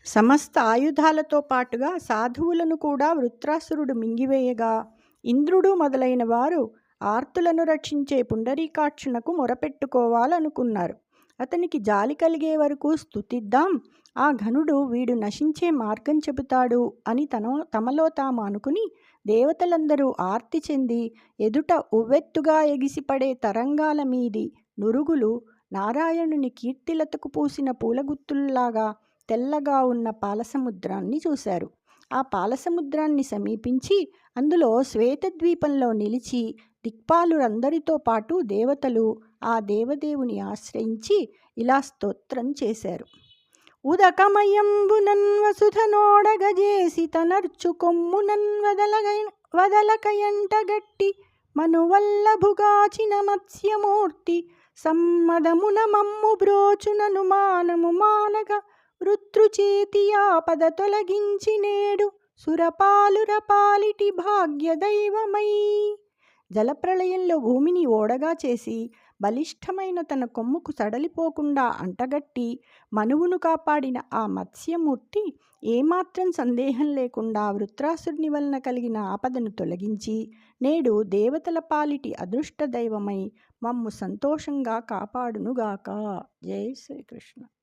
సమస్త ఆయుధాలతో పాటుగా సాధువులను కూడా వృత్రాసురుడు మింగివేయగా ఇంద్రుడు మొదలైన వారు ఆర్తులను రక్షించే పుండరీకాక్షునకు మొరపెట్టుకోవాలనుకున్నారు. అతనికి జాలి కలిగే వరకు స్తుతిద్దాం, ఆ ఘనుడు వీడు నశించే మార్గం చెబుతాడు అని తమలో తాము అనుకుని దేవతలందరూ ఆర్తి చెంది ఎదుట ఉవ్వెత్తుగా ఎగిసిపడే తరంగాల మీది నురుగులు నారాయణుని కీర్తిలతకు పూసిన పూలగుత్తుల్లాగా తెల్లగా ఉన్న పాలసముద్రాన్ని చూశారు. ఆ పాలసముద్రాన్ని సమీపించి అందులో శ్వేతద్వీపంలో నిలిచి దిక్పాలురందరితో పాటు దేవతలు ఆ దేవదేవుని ఆశ్రయించి ఇలా స్తోత్రం చేశారు. ఉదకమయంబునన్ వసుధనోడగజేసి తనర్చు కొమ్మునన్ వదలకయంటగట్టి మనువల్లభుగాచిన మత్స్యమూర్తి సమ్మదమున మమ్ము బ్రోచునను మానము మానగ వృత్రుచేతి ఆపద తొలగించి నేడు సురపాలురపాలిటి భాగ్యదైవమై. జలప్రళయంలో భూమిని ఓడగా చేసి బలిష్టమైన తన కొమ్ముకు సడలిపోకుండా అంటగట్టి మనువును కాపాడిన ఆ మత్స్యమూర్తి ఏమాత్రం సందేహం లేకుండా వృత్రాసురుని వలన కలిగిన ఆపదను తొలగించి నేడు దేవతల పాలిటి అదృష్ట దైవమై మమ్ము సంతోషంగా కాపాడునుగాక. జై శ్రీకృష్ణ.